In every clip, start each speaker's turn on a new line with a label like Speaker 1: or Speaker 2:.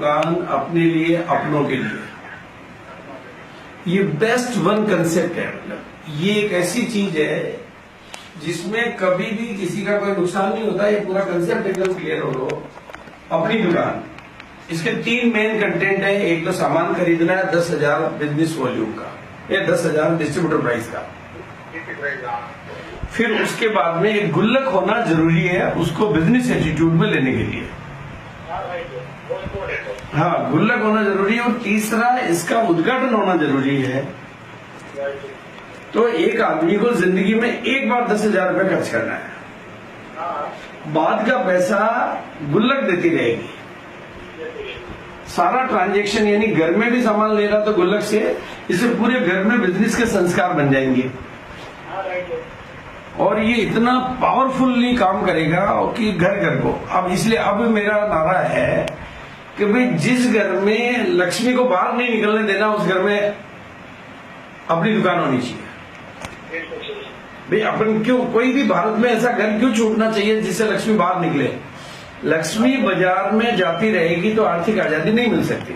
Speaker 1: दुकान अपने लिए, अपनों के लिए। ये बेस्ट वन कंसेप्ट है। मतलब ये एक ऐसी चीज है जिसमें कभी भी किसी का कोई नुकसान नहीं होता। ये पूरा कंसेप्ट एकदम क्लियर हो। अपनी दुकान, इसके 3 मेन कंटेंट है। एक तो सामान खरीदना है 10,000 बिजनेस वॉल्यूम का या 10,000 डिस्ट्रीब्यूटर प्राइस का। फिर उसके बाद में एक गुल्लक होना जरूरी है उसको बिजनेस एटीट्यूड में लेने के लिए। हाँ, गुल्लक होना जरूरी है। और तीसरा, इसका उद्घाटन होना जरूरी है। तो एक आदमी को जिंदगी में एक बार 10,000 रुपये खर्च करना है। बाद का पैसा गुल्लक देती रहेगी। सारा ट्रांजैक्शन, यानी घर में भी सामान ले रहा तो गुल्लक से, इससे पूरे घर में बिजनेस के संस्कार बन जाएंगे। और ये इतना पावरफुली काम करेगा कि घर घर को। अब इसलिए अब मेरा नारा है कि भाई जिस घर में लक्ष्मी को बाहर नहीं निकलने देना, उस घर में अपनी दुकान होनी चाहिए। भाई अपन क्यों, कोई भी भारत में ऐसा घर क्यों छूटना चाहिए जिससे लक्ष्मी बाहर निकले। लक्ष्मी बाजार में जाती रहेगी तो आर्थिक आजादी नहीं मिल सकती।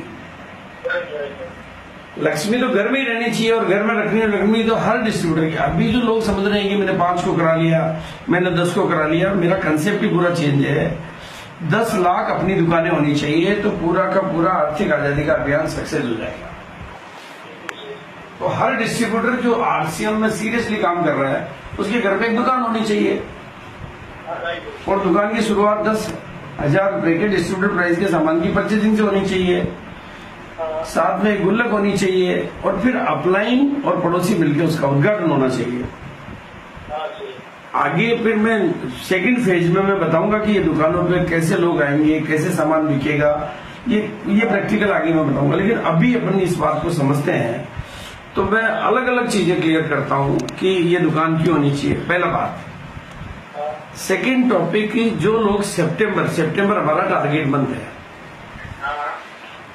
Speaker 1: लक्ष्मी तो घर में ही रहनी चाहिए। और घर में रखनी है लक्ष्मी तो हर डिस्ट्रीब्यूटर की। अभी जो लोग समझ रहे हैं कि मैंने 5 को करा लिया, मैंने 10 को करा लिया, मेरा कंसेप्ट ही पूरा चेंज है। 10 लाख अपनी दुकानें होनी चाहिए तो पूरा का पूरा आर्थिक आजादी का अभियान सक्सेस हो जाएगा। तो हर डिस्ट्रीब्यूटर जो आरसीएम में सीरियसली काम कर रहा है उसके घर पे एक दुकान होनी चाहिए। और दुकान की शुरुआत 10,000 रुपए के डिस्ट्रीब्यूटर प्राइस के सामान की परचेजिंग से होनी चाहिए। साथ में गुल्लक होनी चाहिए। और फिर अपलाइन और पड़ोसी मिलकर उसका उद्घाटन होना चाहिए। आगे फिर मैं सेकंड फेज में मैं बताऊंगा कि ये दुकानों पे कैसे लोग आएंगे, कैसे सामान बिकेगा। ये प्रैक्टिकल आगे मैं बताऊंगा। लेकिन अभी अपन इस बात को समझते हैं तो मैं अलग अलग चीजें क्लियर करता हूं कि ये दुकान क्यों होनी चाहिए। पहला बात। सेकंड टॉपिक, जो लोग सितंबर हमारा टारगेट मंथ है,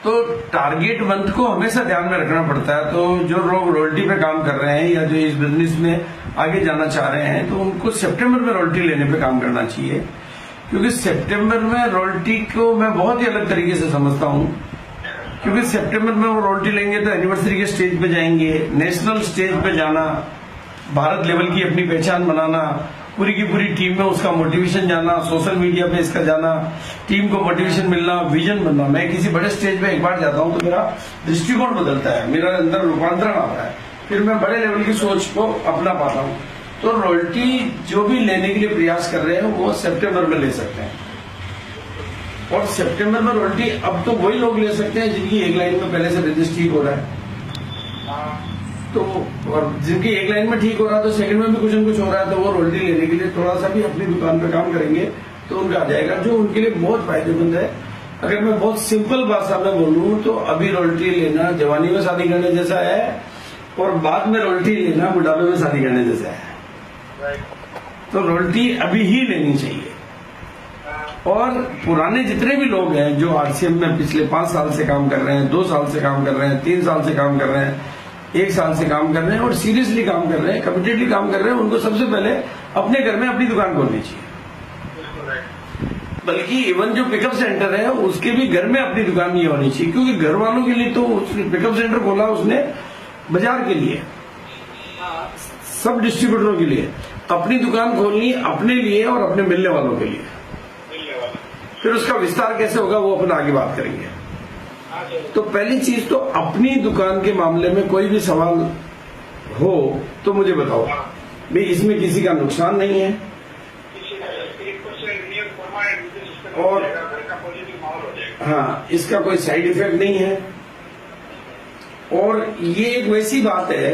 Speaker 1: तो टारगेट मंथ को हमेशा ध्यान में रखना पड़ता है। तो जो लोग रॉयल्टी पे काम कर रहे हैं या जो इस बिजनेस में आगे जाना चाह रहे हैं तो उनको सितंबर में रॉयल्टी लेने पे काम करना चाहिए। क्योंकि सितंबर में रॉयल्टी को मैं बहुत ही अलग तरीके से समझता हूं। क्योंकि सितंबर में वो रॉयल्टी लेंगे तो एनिवर्सरी के स्टेज पे जाएंगे, नेशनल स्टेज पे जाना, भारत लेवल की अपनी पहचान बनाना, पूरी की पूरी टीम में उसका मोटिवेशन जाना, सोशल मीडिया पे इसका जाना, टीम को मोटिवेशन मिलना, विजन बनना। मैं किसी बड़े स्टेज पे एक बार जाता हूं तो मेरा दृष्टिकोण बदलता है, मेरा अंदर रूपांतरण आता है, फिर मैं बड़े लेवल की सोच को अपना पाता हूं। तो रॉयल्टी जो भी लेने के लिए प्रयास कर रहे हैं वो सितंबर में ले सकते हैं। और सितंबर में रॉयल्टी अब तो वही लोग ले सकते हैं जिनकी एक लाइन में पहले से बिजनेस ठीक हो रहा है। तो और जिनकी एक लाइन में ठीक हो रहा है तो सेकंड में भी कुछ न कुछ हो रहा है तो वो रॉयल्टी लेने के लिए थोड़ा सा भी अपनी दुकान पे काम करेंगे तो उनका आ जाएगा, जो उनके लिए बहुत फायदेमंद है। अगर मैं बहुत सिंपल भाषा में बोलूं तो अभी रॉयल्टी लेना जवानी में शादी करने जैसा है और बाद में रॉयल्टी लेना बुढ़ापे में शादी करने जैसा है। तो रॉयल्टी अभी ही लेनी चाहिए। और पुराने जितने भी लोग हैं जो आरसीएम में पिछले 5 साल से काम कर रहे हैं, 2 साल से काम कर रहे हैं, 3 साल से काम कर रहे हैं, 1 साल से काम कर रहे हैं और सीरियसली काम कर रहे हैं, कमिटेडली काम कर रहे हैं, उनको सबसे पहले अपने घर में अपनी दुकान खोलनी चाहिए। बल्कि इवन जो पिकअप सेंटर है उसके भी घर में अपनी दुकान नहीं होनी चाहिए। क्योंकि घर वालों के लिए तो पिकअप सेंटर खोला उसने बाजार के लिए, सब डिस्ट्रीब्यूटरों के लिए अपनी दुकान खोलनी, अपने लिए और अपने मिलने वालों के लिए। फिर उसका विस्तार कैसे होगा वो अपन आगे बात करेंगे। तो पहली चीज तो अपनी दुकान के मामले में कोई भी सवाल हो तो मुझे बताओ भाई, इसमें किसी का नुकसान नहीं है और हाँ, इसका कोई साइड इफेक्ट नहीं है। और ये एक वैसी बात है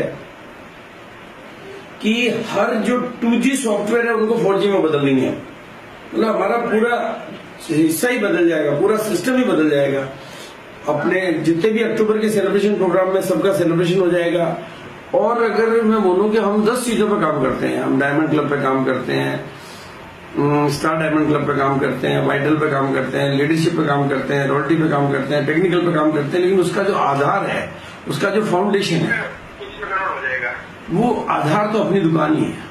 Speaker 1: कि हर जो 2G सॉफ्टवेयर है उनको 4G में बदल देंगे। मतलब हमारा पूरा हिस्सा ही बदल जाएगा, पूरा सिस्टम ही बदल जाएगा। अपने जितने भी अक्टूबर के सेलिब्रेशन प्रोग्राम में सबका सेलिब्रेशन हो जाएगा। और अगर मैं बोलूं कि हम 10 चीजों पे काम करते हैं, हम डायमंड क्लब पे काम करते हैं, स्टार डायमंड क्लब पे काम करते हैं, वाइटल पे काम करते हैं, लीडरशिप पे काम करते हैं, रॉयल्टी पे काम करते हैं, टेक्निकल पे काम करते हैं, लेकिन उसका जो आधार है, उसका जो फाउंडेशन है, वो आधार तो अपनी दुकान ही है।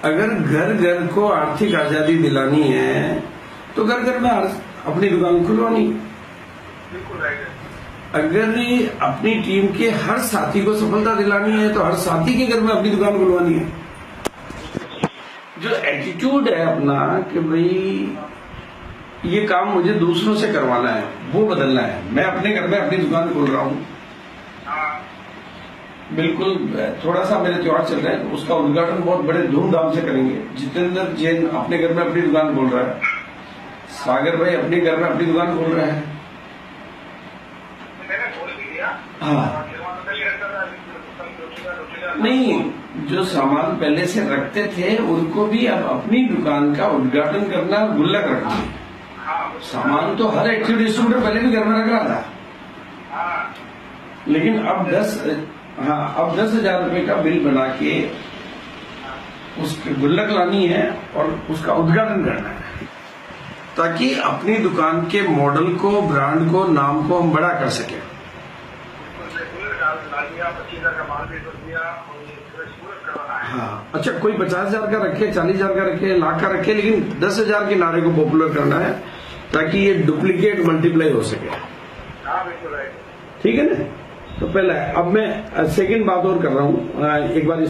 Speaker 1: अगर घर घर को आर्थिक आजादी दिलानी है तो घर घर में अपनी दुकान खुलवानी।
Speaker 2: बिल्कुल राइट है।
Speaker 1: अगर अपनी टीम के हर साथी को सफलता दिलानी है तो हर साथी के घर में अपनी दुकान खुलवानी है। जो एटीट्यूड है अपना कि भाई ये काम मुझे दूसरों से करवाना है, वो बदलना है। मैं अपने घर में अपनी दुकान खोल रहा हूँ, बिल्कुल थोड़ा सा मेरे त्योहार चल रहे हैं, उसका उद्घाटन बहुत बड़े धूमधाम से करेंगे। जितेंद्र जैन अपने घर में अपनी दुकान खोल रहा है, सागर भाई अपने घर में अपनी दुकान खोल रहे हैं। हाँ नहीं, जो सामान पहले से रखते थे उनको भी अब अपनी दुकान का उद्घाटन करना, गुल्लक रखना। सामान तो हर एक्टिव डिस्ट्रीब्यूटर पहले भी घर में रख रहा था, लेकिन अब 10,000 रुपए का बिल बना के उसकी गुल्लक लानी है और उसका उद्घाटन करना है, ताकि अपनी दुकान के मॉडल को, ब्रांड को, नाम को हम बड़ा कर सके। हाँ अच्छा, कोई 50,000 का रखे, 40,000 का रखे, लाख का रखे, लेकिन 10,000 के नारे को पॉपुलर करना है ताकि ये डुप्लीकेट मल्टीप्लाई हो सके। ठीक है ना? तो पहले अब मैं सेकंड बात और कर रहा हूँ, एक बार